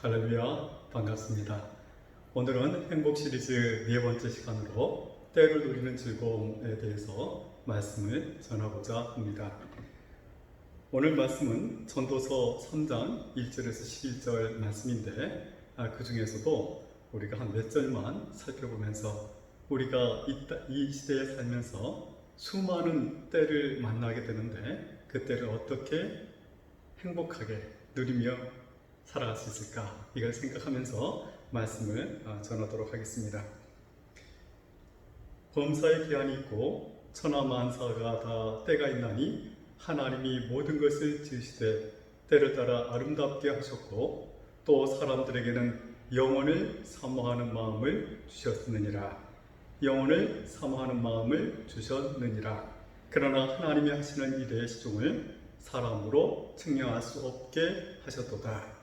할렐루야, 반갑습니다. 오늘은 행복 시리즈 네 번째 시간으로 때를 누리는 즐거움에 대해서 말씀을 전하고자 합니다. 오늘 말씀은 전도서 3장 1절에서 11절 말씀인데 그 중에서도 우리가 한 몇 절만 살펴보면서 우리가 이 시대에 살면서 수많은 때를 만나게 되는데 그 때를 어떻게 행복하게 누리며 살아갈 수 있을까, 이걸 생각하면서 말씀을 전하도록 하겠습니다. 범사의 기한이 있고 천하만사가 다 때가 있나니 하나님이 모든 것을 지으시되 때를 따라 아름답게 하셨고 또 사람들에게는 영원을 사모하는 마음을 주셨느니라. 영원을 사모하는 마음을 주셨느니라. 그러나 하나님이 하시는 일의 시종을 사람으로 측량할 수 없게 하셨도다.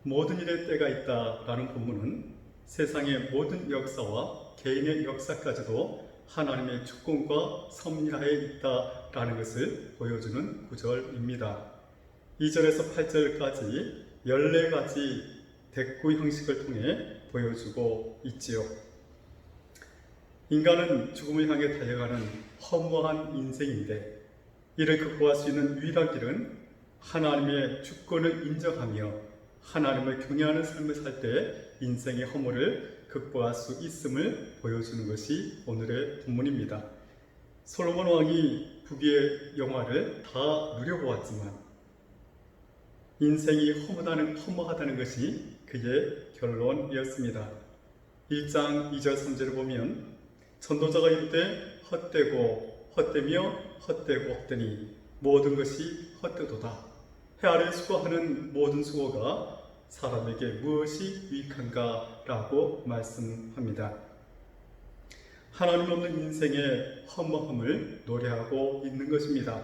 모든 일에 때가 있다라는 본문은 세상의 모든 역사와 개인의 역사까지도 하나님의 주권과 섭리하에 있다라는 것을 보여주는 구절입니다. 2절에서 8절까지 14가지 대꾸 형식을 통해 보여주고 있지요. 인간은 죽음을 향해 달려가는 허무한 인생인데 이를 극복할 수 있는 유일한 길은 하나님의 주권을 인정하며 하나님을 경외하는 삶을 살 때 인생의 허물을 극복할 수 있음을 보여주는 것이 오늘의 본문입니다. 솔로몬 왕이 부귀의 영화를 다 누려보았지만 인생이 허무하다는 것이 그의 결론이었습니다. 1장 2절 3절을 보면 전도자가 이르되 헛되고 헛되며 헛되고 헛되니 모든 것이 헛되도다. 해 아래 수고하는 모든 수고가 사람에게 무엇이 유익한가 라고 말씀합니다. 하나님 없는 인생의 허무함을 노래하고 있는 것입니다.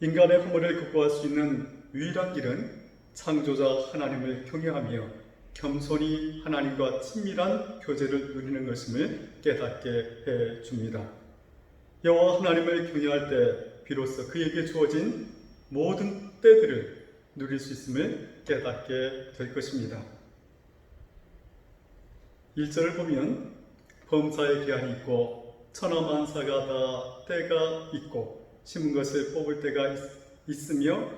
인간의 허물을 극복할 수 있는 유일한 길은 창조자 하나님을 경외하며 겸손히 하나님과 친밀한 교제를 누리는 것임을 깨닫게 해줍니다. 여호와 하나님을 경외할 때 비로소 그에게 주어진 모든 때들을 누릴 수 있음을 깨닫게 될 것입니다. 1절을 보면 범사의 기한이 있고 천하만사가 다 때가 있고 심은 것을 뽑을 때가 있으며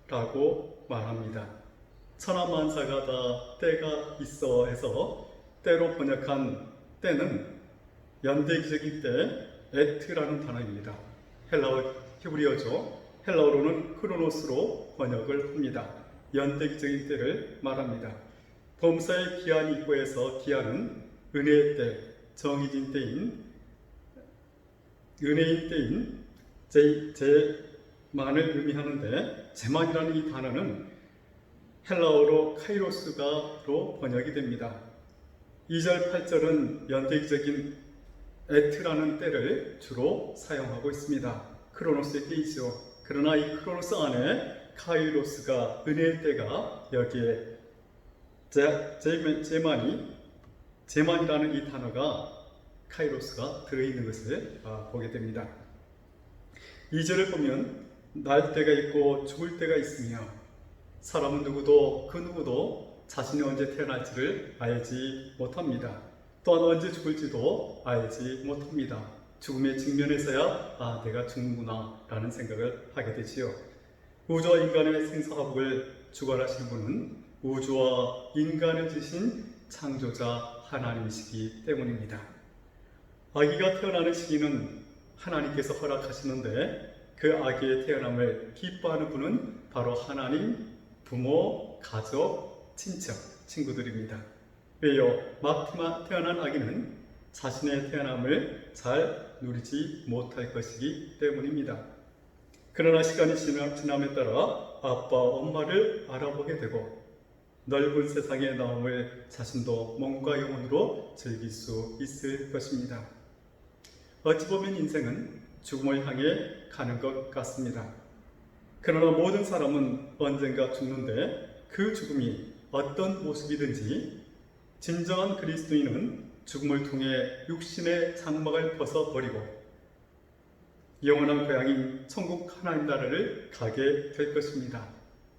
라고 말합니다. 천하만사가 다 때가 있어 해서 때로 번역한 때는 연대기적인 때 에트라는 단어입니다. 헬라어 히브리어죠. 헬라어로는 크로노스로 번역을 합니다. 연대기적인 때를 말합니다. 범사의 기한이 있고 해서 기한은 은혜의 때, 정해진 때인 은혜인 때인 제만을 의미하는데 제만이라는 이 단어는 헬라어로 카이로스가로 번역이 됩니다. 2절 8절은 연대기적인 에트라는 때를 주로 사용하고 있습니다. 크로노스의 때이죠. 그러나 이 크로노스 안에 카이로스가 은혜의 때가 여기에 제만이라는 이 단어가 카이로스가 들어있는 것을 보게 됩니다. 2절을 보면 날 때가 있고 죽을 때가 있으며 사람은 그 누구도 자신이 언제 태어날지를 알지 못합니다. 또한 언제 죽을지도 알지 못합니다. 죽음에 직면해서야 내가 죽는구나 라는 생각을 하게 되지요. 우주와 인간의 생사화복을 주관하시는 분은 우주와 인간을 지신 창조자 하나님이시기 때문입니다. 아기가 태어나는 시기는 하나님께서 허락하시는데 그 아기의 태어남을 기뻐하는 분은 바로 하나님, 부모, 가족, 친척, 친구들입니다. 왜요? 막 태어난 아기는 자신의 태어남을 잘 누리지 못할 것이기 때문입니다. 그러나 시간이 지남에 따라 아빠, 엄마를 알아보게 되고 넓은 세상에 나옴을 자신도 몸과 영혼으로 즐길 수 있을 것입니다. 어찌 보면 인생은 죽음을 향해 가는 것 같습니다. 그러나 모든 사람은 언젠가 죽는데 그 죽음이 어떤 모습이든지 진정한 그리스도인은 죽음을 통해 육신의 장막을 벗어버리고 영원한 고향인 천국 하나님 나라를 가게 될 것입니다.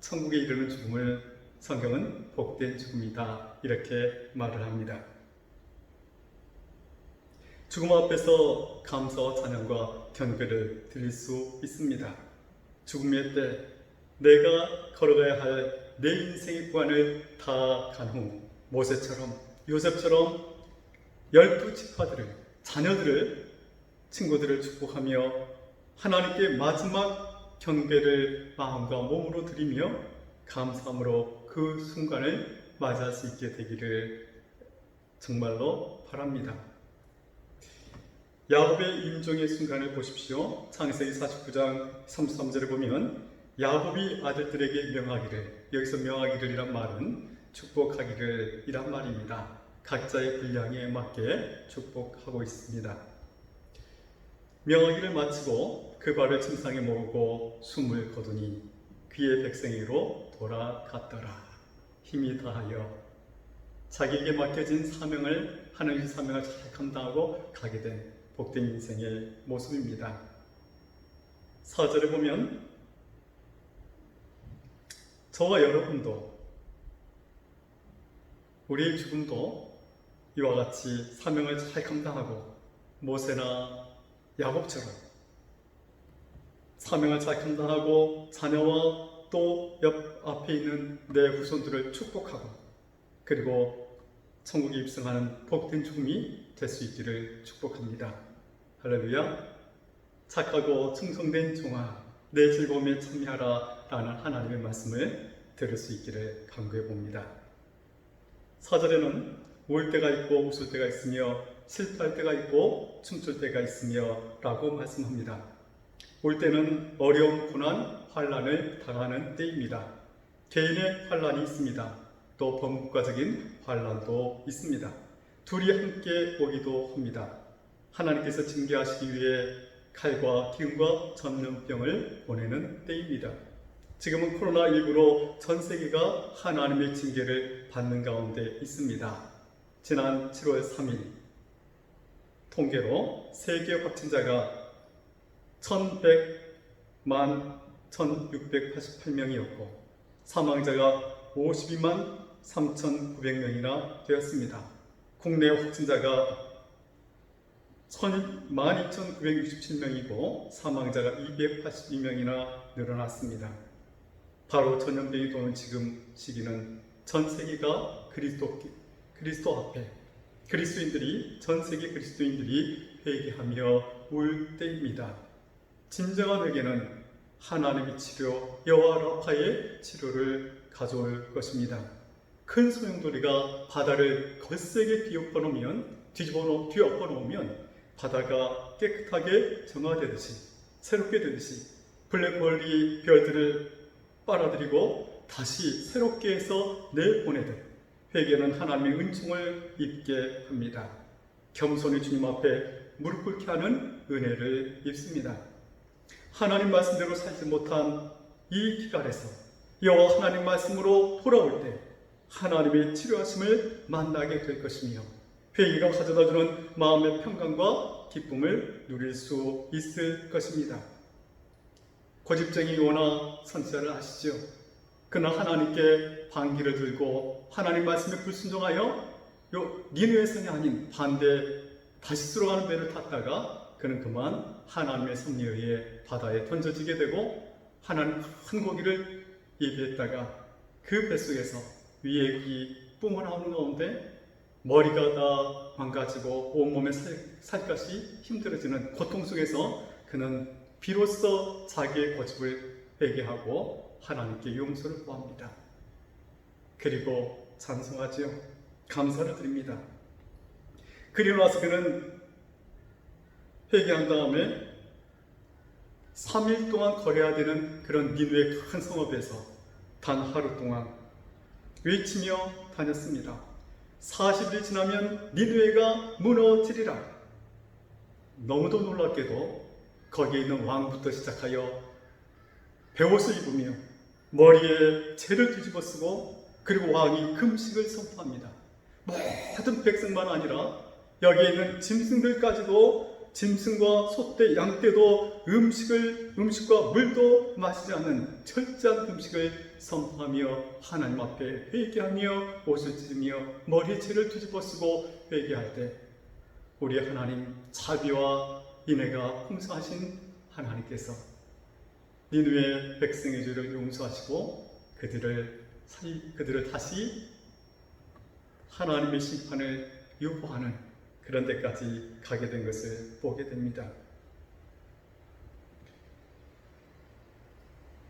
천국에 이르는 죽음을 성경은 복된 죽음이다 이렇게 말을 합니다. 죽음 앞에서 감사와 찬양과 경배를 드릴 수 있습니다. 죽음의 때 내가 걸어가야 할 내 인생의 구간을 다 간 후 모세처럼 요셉처럼 12지파들을 자녀들을 친구들을 축복하며 하나님께 마지막 경배를 마음과 몸으로 드리며 감사함으로 그 순간을 맞이할 수 있게 되기를 정말로 바랍니다. 야곱의 임종의 순간을 보십시오. 창세기 49장 33절을 보면 야곱이 아들들에게 명하기를, 여기서 명하기를이란 말은 축복하기를 이란 말입니다. 각자의 분량에 맞게 축복하고 있습니다. 명하기를 마치고 그 발을 침상에 모으고 숨을 거두니 그의 백성에게로 돌아갔더라. 힘이 다하여 자기에게 맡겨진 사명을, 하나님의 사명을 잘 감당하고 가게 된 복된 인생의 모습입니다. 4절에 보면 저와 여러분도 우리의 죽음도 이와 같이 사명을 잘 감당하고 모세나 야곱처럼 사명을 잘 감당하고 자녀와 또 옆 앞에 있는 내 후손들을 축복하고 그리고 천국에 입성하는 복된 죽음이 될 수 있기를 축복합니다. 할렐루야. 착하고 충성된 종아 내 즐거움에 참여하라 라는 하나님의 말씀을 들을 수 있기를 간구해 봅니다. 4절에는 울 때가 있고 웃을 때가 있으며 실패할 때가 있고 춤출 때가 있으며 라고 말씀합니다. 올 때는 어려운 고난, 환난을 당하는 때입니다. 개인의 환난이 있습니다. 또 범국가적인 환난도 있습니다. 둘이 함께 오기도 합니다. 하나님께서 징계하시기 위해 칼과 기근과 전염병을 보내는 때입니다. 지금은 코로나19로 전 세계가 하나님의 징계를 받는 가운데 있습니다. 지난 7월 3일 통계로 세계 확진자가 1100만 1688명이었고 사망자가 52만 3900명이나 되었습니다. 국내 확진자가 12,967명이고 사망자가 282명이나 늘어났습니다. 바로 전염병이 도는 지금 시기는 전 세계가 그리스도 앞에 전 세계 그리스도인들이 회개하며 울 때입니다. 진정한 회개는 하나님의 치료, 여호와 라파의 치료를 가져올 것입니다. 큰 소용돌이가 바다를 거세게 뒤엎어 놓으면 바다가 깨끗하게 정화되듯이 새롭게 되듯이 블랙홀이 별들을 빨아들이고 다시 새롭게 해서 내보내듯 회개는 하나님의 은총을 입게 합니다. 겸손히 주님 앞에 무릎 꿇게 하는 은혜를 입습니다. 하나님 말씀대로 살지 못한 이 기갈에서 여호와 하나님 말씀으로 돌아올 때 하나님의 치료하심을 만나게 될 것이며 회개가 가져다주는 마음의 평강과 기쁨을 누릴 수 있을 것입니다. 고집쟁이 요나 선지자를 아시죠? 그는 하나님께 반기를 들고 하나님 말씀에 불순종하여 니느웨 성이 아닌 반대 다시스로 가는 배를 탔다가 그는 그만 하나님의 섭리에 의해 바다에 던져지게 되고 하나님 큰 고기를 예비했다가 그 뱃속에서 위에 이 뿜어나오는 가운데 머리가 다 망가지고 온몸의 살갗이 힘들어지는 고통 속에서 그는 비로소 자기의 고집을 회개하고 하나님께 용서를 구합니다. 그리고 찬송하지요. 감사를 드립니다. 그리고 나서 그는 회개한 다음에 3일 동안 거래해야 되는 그런 니느웨 큰 성읍에서 단 하루 동안 외치며 다녔습니다. 40일이 지나면 니느웨가 무너지리라. 너무도 놀랍게도 거기에 있는 왕부터 시작하여 베옷을 입으며 머리에 채를 뒤집어 쓰고 그리고 왕이 금식을 선포합니다. 모든 백성만 아니라 여기에 있는 짐승들까지도 짐승과 소떼, 양떼도 음식과 물도 마시지 않는 철저한 금식을 선포하며 하나님 앞에 회개하며 옷을 찢으며 머리채를 뒤집어 쓰고 회개할 때 우리 하나님 자비와 인애가 풍성하신 하나님께서 니느웨 백성의 죄를 용서하시고 그들을 다시 하나님의 심판을 유보하는 그런 데까지 가게 된 것을 보게 됩니다.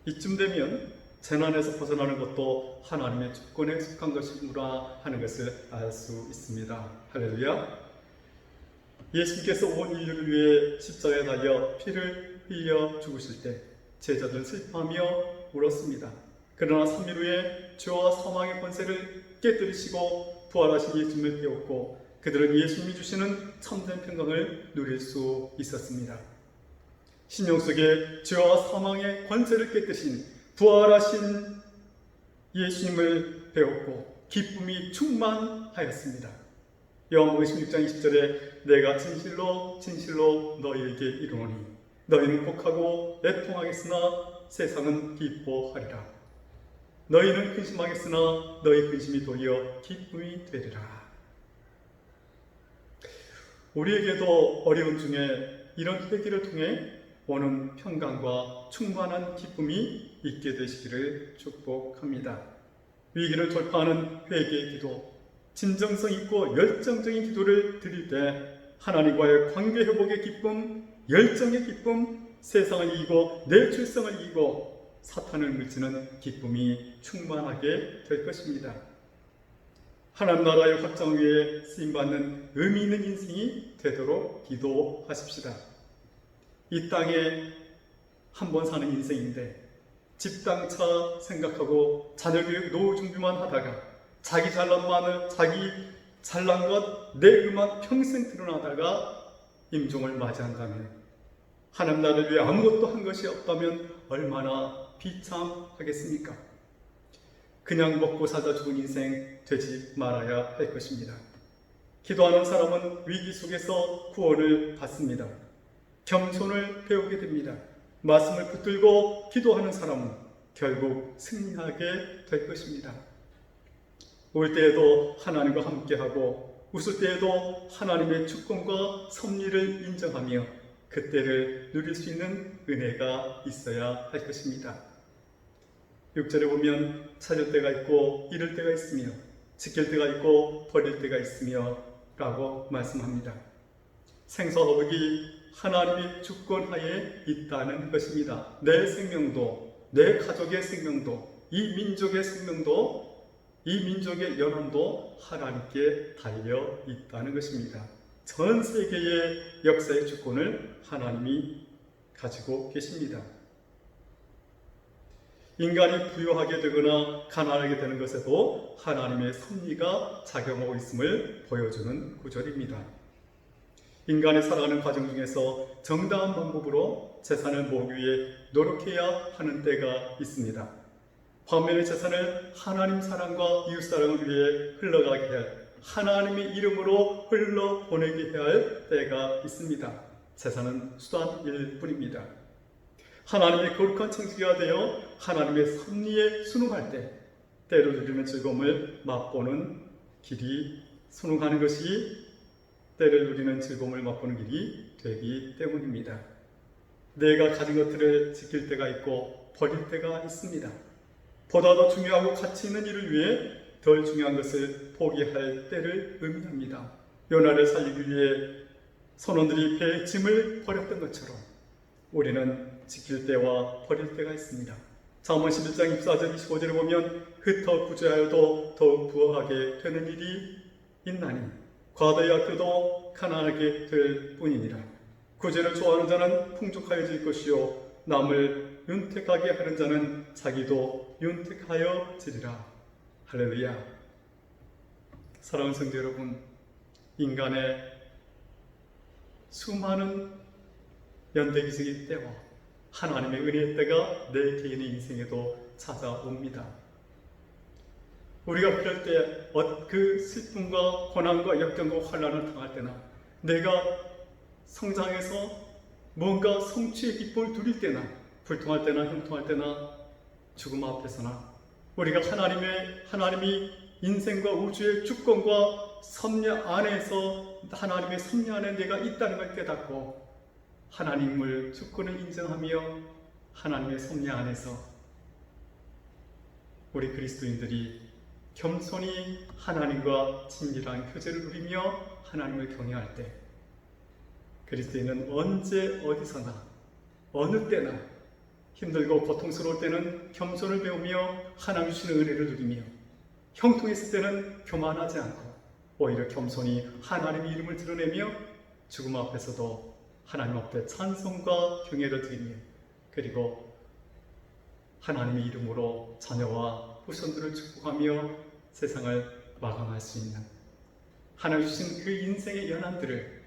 이쯤 되면 재난에서 벗어나는 것도 하나님의 주권에 속한 것이구나 하는 것을 알 수 있습니다. 할렐루야. 예수님께서 온 인류를 위해 십자가에 달려 피를 흘려 죽으실 때 제자들은 슬퍼하며 울었습니다. 그러나 3일 후에 죄와 사망의 권세를 깨뜨리시고 부활하신 예수님을 배웠고 그들은 예수님이 주시는 참된 평강을 누릴 수 있었습니다. 신영 속에 죄와 사망의 권세를 깨뜨리신 부활하신 예수님을 배웠고 기쁨이 충만하였습니다. 요한복음 16장 20절에 내가 진실로 진실로 너희에게 이르노니 너희는 곡하고 애통하겠으나 세상은 기뻐하리라. 너희는 근심하겠으나 너희 근심이 도리어 기쁨이 되리라. 우리에게도 어려움 중에 이런 회개를 통해 오는 평강과 충만한 기쁨이 있게 되시기를 축복합니다. 위기를 돌파하는 회개의 기도, 진정성 있고 열정적인 기도를 드릴 때 하나님과의 관계 회복의 기쁨, 열정의 기쁨, 세상을 이기고 내 죄성을 이기고 사탄을 물리치는 기쁨이 충만하게 될 것입니다. 하나님 나라의 확장 위에 쓰임받는 의미 있는 인생이 되도록 기도하십시다. 이 땅에 한 번 사는 인생인데 집, 땅, 차 생각하고 자녀 교육, 노후 준비만 하다가 자기 잘난 것, 내 의만 평생 드러나다가 임종을 맞이한다면 하나님 나라를 위해 아무것도 한 것이 없다면 얼마나 비참하겠습니까? 그냥 먹고 살다 죽은 인생 되지 말아야 할 것입니다. 기도하는 사람은 위기 속에서 구원을 받습니다. 겸손을 배우게 됩니다. 말씀을 붙들고 기도하는 사람은 결국 승리하게 될 것입니다. 올 때에도 하나님과 함께하고 웃을 때에도 하나님의 주권과 섭리를 인정하며 그때를 누릴 수 있는 은혜가 있어야 할 것입니다. 6절에 보면 찾을 때가 있고 잃을 때가 있으며 지킬 때가 있고 버릴 때가 있으며 라고 말씀합니다. 생사화복이 하나님의 주권하에 있다는 것입니다. 내 생명도, 내 가족의 생명도, 이 민족의 생명도, 이 민족의 영혼도 하나님께 달려 있다는 것입니다. 전 세계의 역사의 주권을 하나님이 가지고 계십니다. 인간이 부유하게 되거나 가난하게 되는 것에도 하나님의 섭리가 작용하고 있음을 보여주는 구절입니다. 인간이 살아가는 과정 중에서 정당한 방법으로 재산을 모으기 위해 노력해야 하는 때가 있습니다. 반면에 재산을 하나님 사랑과 이웃 사랑을 위해 흘러가게 할 하나님의 이름으로 흘러보내게 해야 할 때가 있습니다. 재산은 수단일 뿐입니다. 하나님의 거룩한 청지기가 되어 하나님의 섭리에 순응할 때 때로 누리는 즐거움을 맛보는 길이 순응하는 것이 때를 누리는 즐거움을 맛보는 길이 되기 때문입니다. 내가 가진 것들을 지킬 때가 있고 버릴 때가 있습니다. 보다 더 중요하고 가치 있는 일을 위해 덜 중요한 것을 포기할 때를 의미합니다. 요나를 살리기 위해 선원들이 배의 짐을 버렸던 것처럼 우리는 지킬 때와 버릴 때가 있습니다. 잠언 11장 24절 25절에 보면 흩어 구제하여도 더욱 부어하게 되는 일이 있나니 과도히 아껴도 가난하게 될 뿐이니라. 구제를 좋아하는 자는 풍족하여질 것이요 남을 윤택하게 하는 자는 자기도 윤택하여지리라. 할렐루야. 사랑하는 성도 여러분, 인간의 수많은 연대기적인 때와 하나님의 은혜의 때가 내 개인의 인생에도 찾아옵니다. 우리가 그럴 때 그 슬픔과 고난과 역경과 환난을 당할 때나 내가 성장해서 뭔가 성취의 기쁨을 누릴 때나 불통할 때나 형통할 때나 죽음 앞에서나 우리가 하나님이 인생과 우주의 주권과 섭리 안에서 하나님의 섭리 안에 내가 있다는 걸 깨닫고 하나님을 주권을 인정하며 하나님의 섭리 안에서 우리 그리스도인들이 겸손히 하나님과 친밀한 교제를 누리며 하나님을 경외할 때 그리스도인은 언제 어디서나 어느 때나 힘들고 고통스러울 때는 겸손을 배우며 하나님 주시는 은혜를 누리며 형통했을 때는 교만하지 않고 오히려 겸손히 하나님의 이름을 드러내며 죽음 앞에서도 하나님 앞에 찬송과 경외를 드리며 그리고 하나님의 이름으로 자녀와 후손들을 축복하며 세상을 마감할 수 있는 하나님 주신 그 인생의 연한들을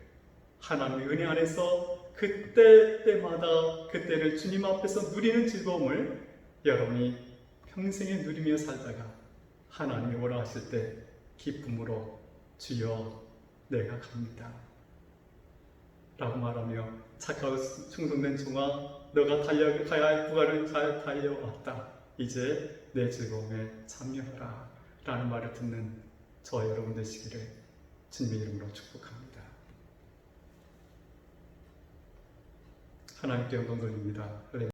하나님의 은혜 안에서 그때마다 그때를 주님 앞에서 누리는 즐거움을 여러분이 평생에 누리며 살다가 하나님이 오라 하실 때 기쁨으로 주여 내가 갑니다 라고 말하며 착하고 충성된 종아 너가 달려가야 할 구간을 잘 달려왔다 이제 내 즐거움에 참여하라 라는 말을 듣는 저와 여러분 되시기를 주님의 이름으로 축복합니다. 하나님께 영광 돌립니다.